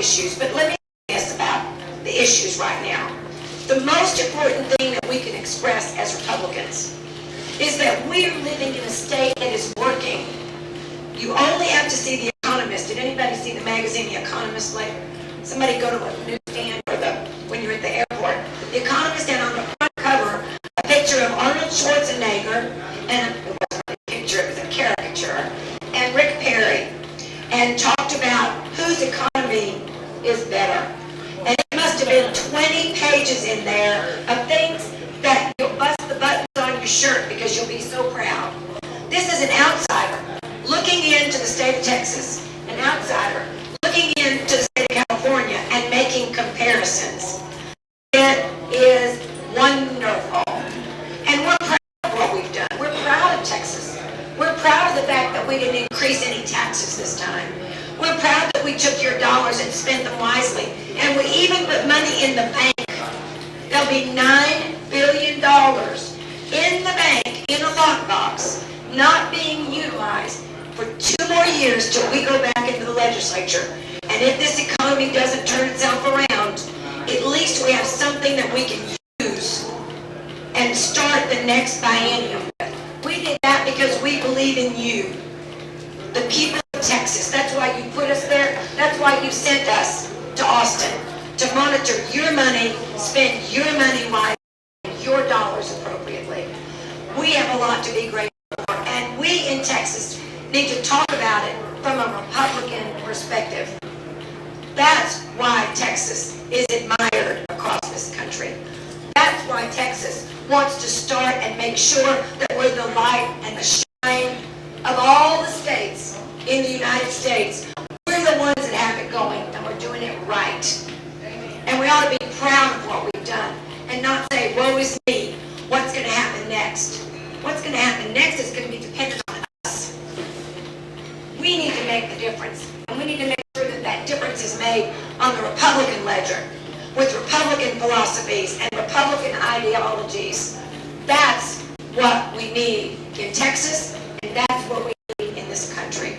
issues, but let me say this about the issues right now. The most important thing that we can express as Republicans is that we're living in a state that is working. You only have to see The Economist. Did anybody see the magazine The Economist later? Somebody go to a newsstand or when you're at the airport. The Economist had on the front cover a picture of Arnold Schwarzenegger, and it wasn't a picture, it was a caricature, and Rick Perry, and talked about whose economy is better. And it must have been 20 pages in there of things that you'll bust the buttons on your shirt because you'll be so proud. This is an outsider looking into the state of Texas, an outsider looking into the state of California and making comparisons. It is wonderful. And we're proud of what we've done. We're proud of Texas. We're proud of the fact that we didn't increase any taxes this time. We're proud that we took your dollars and spent them wisely. And we even put money in the bank. There'll be $9 billion in the bank, in a lockbox, not being utilized for 2 more years till we go back into the legislature. And if this economy doesn't turn itself around, at least we have something that we can use and start the next biennium with. We did that because we believe in you, the people of Texas. That's why you put us there. That's why you sent us to Austin, to monitor your money, spend your money wisely, your dollars appropriately. We have a lot to be grateful for, and we in Texas need to talk about it from a Republican perspective. That's why Texas is admired across this country. That's why Texas wants to start and make sure that we're the light and the shine of all the states in the United States. We're the ones that have it going, and we're doing it right. And we ought to be proud of what we've done and not say, woe is me, what's going to happen next? What's going to happen next is going to be dependent on us. We need to make the difference, and we need to make sure that that difference is made on the Republican ledger with Republican philosophies and Republican ideologies. That's what we need in Texas, and that's what we need in this country.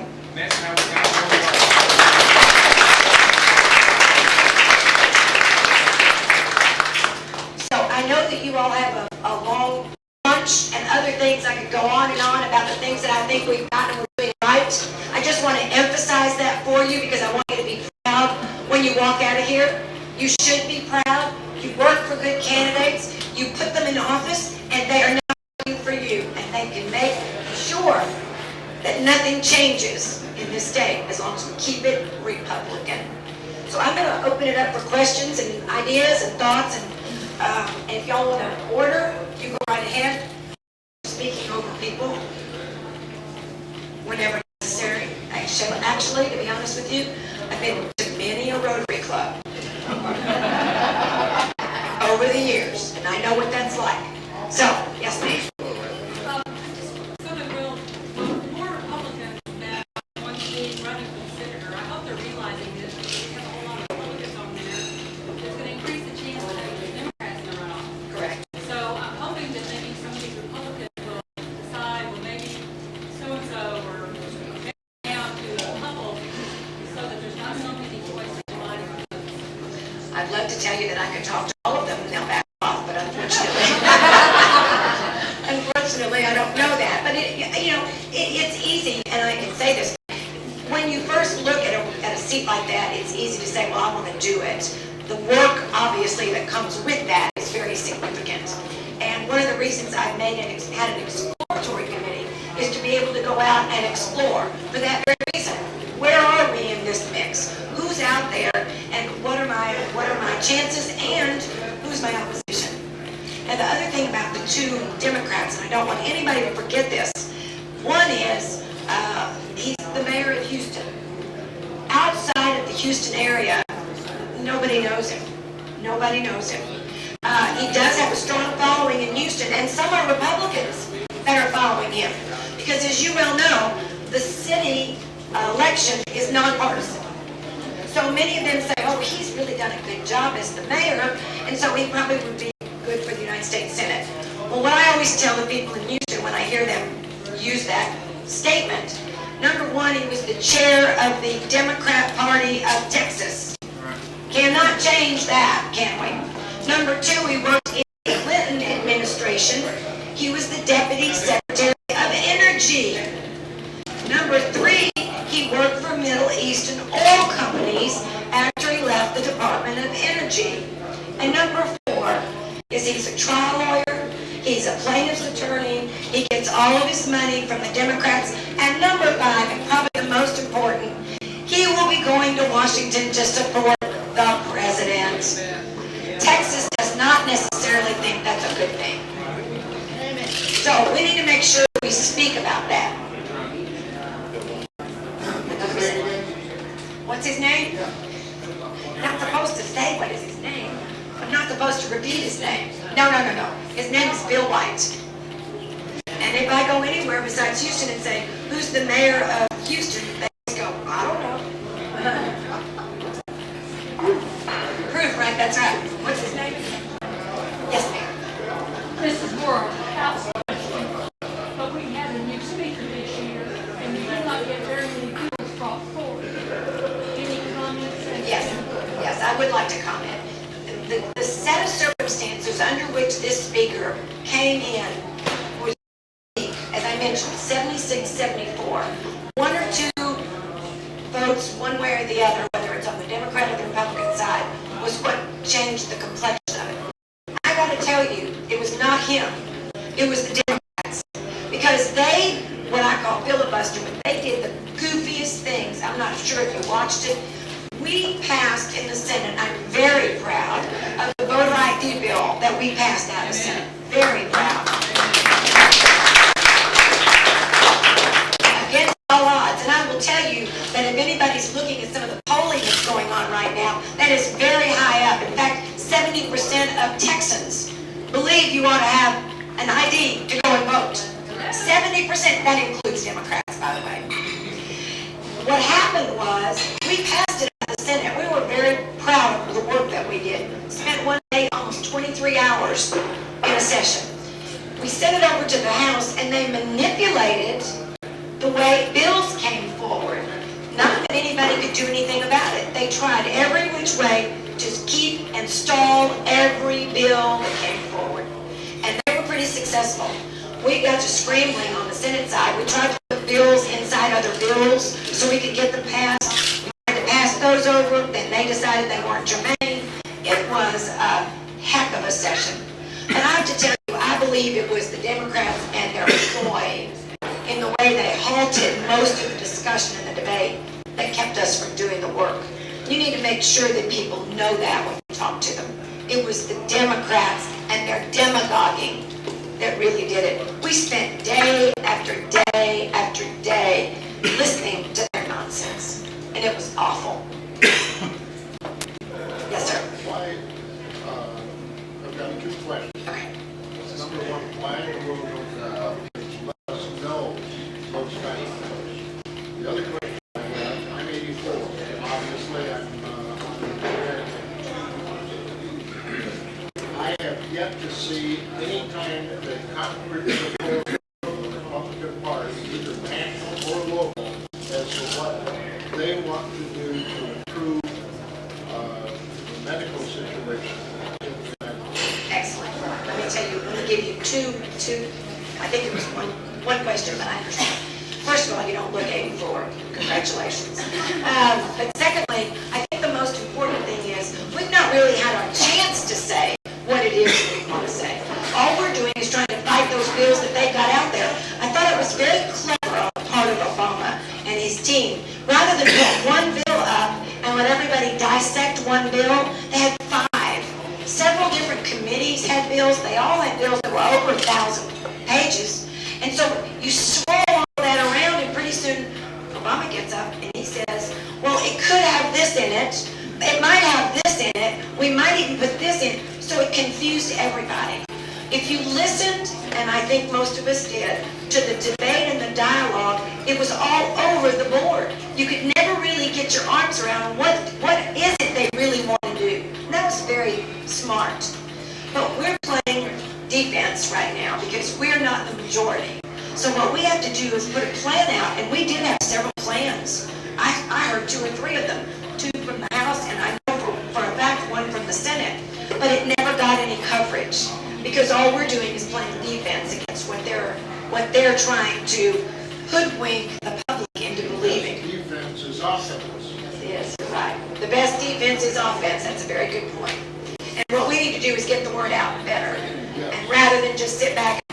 So I know that you all have a long lunch and other things. I could go on and on about the things that I think we've gotten and we're doing right. I just want to emphasize that for you because I want you to be proud when you walk out of here. You should be proud. You work for good candidates. You put them in office, and they are now working for you. And they can make sure that nothing changes in this state as long as we keep it Republican. So I'm going to open it up for questions and ideas and thoughts. And if y'all want to order, you go right ahead. Speaking over people whenever necessary. Actually, to be honest with you, I've been to many a Rotary Club over the years, and I know what that's like. So, yes, ma'am. More Republicans that want to be running for senator, I hope they're realizing this. We have a whole lot of Republicans on there. It's going to increase the chance that there's Democrats in the runoff. Correct. So I'm hoping that maybe some of these Republicans will decide, well, maybe so-and-so or maybe down to a couple so that there's not so many choices dividing the votes. I'd love to tell you that I could talk to all of them and they'll back off, but unfortunately, I don't know that. But it's easy, and I can say this. When you first look at a seat like that, it's easy to say, well, I want to do it. The work, obviously, that comes with that is very significant. And one of the reasons I've had an exploratory committee is to be able to go out and explore for that very reason. Where are we in this mix? Who's out there, and what are my chances, and who's my opposition? And the other thing about the two Democrats, and I don't want anybody to forget this, one is he's the mayor of Houston. Outside of the Houston area, nobody knows him. Nobody knows him. He does have a strong following in Houston, and some are Republicans that are following him. Because as you well know, the city election is nonpartisan. So many of them say, oh, he's really done a good job as the mayor, and so he probably would be good for the United States Senate. Well, what I always tell the people in Houston when I hear them use that statement, number one, he was the chair of the Democrat Party of Texas. Cannot change that, can we? Number two, he worked in the Clinton administration. He was the Deputy Secretary of Energy. Number three, he worked for Middle Eastern oil companies after he left the Department of Energy. And number four is he's a trial lawyer, he's a plaintiff's attorney, he gets all of his money from the Democrats. And number five, and probably the most important, he will be going to Washington to support the president. Texas does not necessarily think that's a good thing. So we need to make sure we speak about that. What's his name? I'm not supposed to say what is his name. I'm not supposed to repeat his name. No. His name is Bill White. And if I go anywhere besides Houston and say, who's the mayor of Houston? They just go, I don't know. Proof, right? That's right. What's his name? Yes, ma'am. This is more of a house question, but we had a new speaker this year, and we did not get very many bills brought forward. Any comments? Yes, I would like to comment. The set of circumstances under which this speaker came in was, as I mentioned, 76-74. One or two votes, one way or the other, whether it's on the Democrat or the Republican side, was what changed the complexion of it. I got to tell you, it was not him. It was the Democrats. Because they, what I call filibuster, they did the goofiest things. I'm not sure if you watched it. We passed in the Senate, I'm very proud of the voter ID bill that we passed out of the Senate. Very proud. Against all odds. And I will tell you that if anybody's looking at some of the polling that's going on right now, that is very high up. In fact, 70% of Texans believe you ought to have an ID to go and vote. 70%, that includes Democrats, by the way. What happened was, we passed it out of the Senate. We were very proud of the work that we did. Spent one day, almost 23 hours in a session. We sent it over to the House, and they manipulated the way bills came forward. Not that anybody could do anything about it. They tried every which way to keep and stall every bill that came forward. And they were pretty successful. We got to scrambling on the Senate side. We tried to put bills inside other bills so we could get them passed. We tried to pass those over, then they decided they weren't germane. It was a heck of a session. And I have to tell you, I believe it was the Democrats and their ploy in the way they halted most of the discussion and the debate that kept us from doing the work. You need to make sure that people know that when you talk to them. It was the Democrats and their demagoguing that really did it. We spent day after day after day listening to their nonsense, and it was awful. Yes, sir. Why, I've got two questions. Okay. Number one, why in the world don't let us know those kind of things? The other question I have, I'm 84. Obviously, I have yet to see any time that the Congress of the Republican Party, either national or local, as to what they want to do to improve the medical situation. Excellent. Let me tell you, let me give you two, I think it was one question, but I understand. First of all, you don't look 84. Congratulations. But secondly, I think the most important thing is we've not really had our chance to say what it is we want to say. All we're doing is trying to fight those bills that they got out there. I thought it was very clever on the part of Obama and his team. Rather than put one bill up and let everybody dissect one bill, they had 5. Several different committees had bills. They all had bills that were over 1,000 pages. And so you swirl all that around, and pretty soon Obama gets up and he says, well, it could have this in it. It might have this in it. We might even put this in. So it confused everybody. If you listened, and I think most of us did, to the debate and the dialogue, it was all over the board. You could never really get your arms around what is it they really want to do. And that was very smart. But we're playing defense right now because we're not the majority. So what we have to do is put a plan out, and we did have several plans. I heard 2 or 3 of them, 2 from the House, and I know for a because all we're doing is playing defense against what they're trying to hoodwink the public into believing. Defense is offense. Yes, you're right. The best defense is offense. That's a very good point. And what we need to do is get the word out better. And rather than just sit back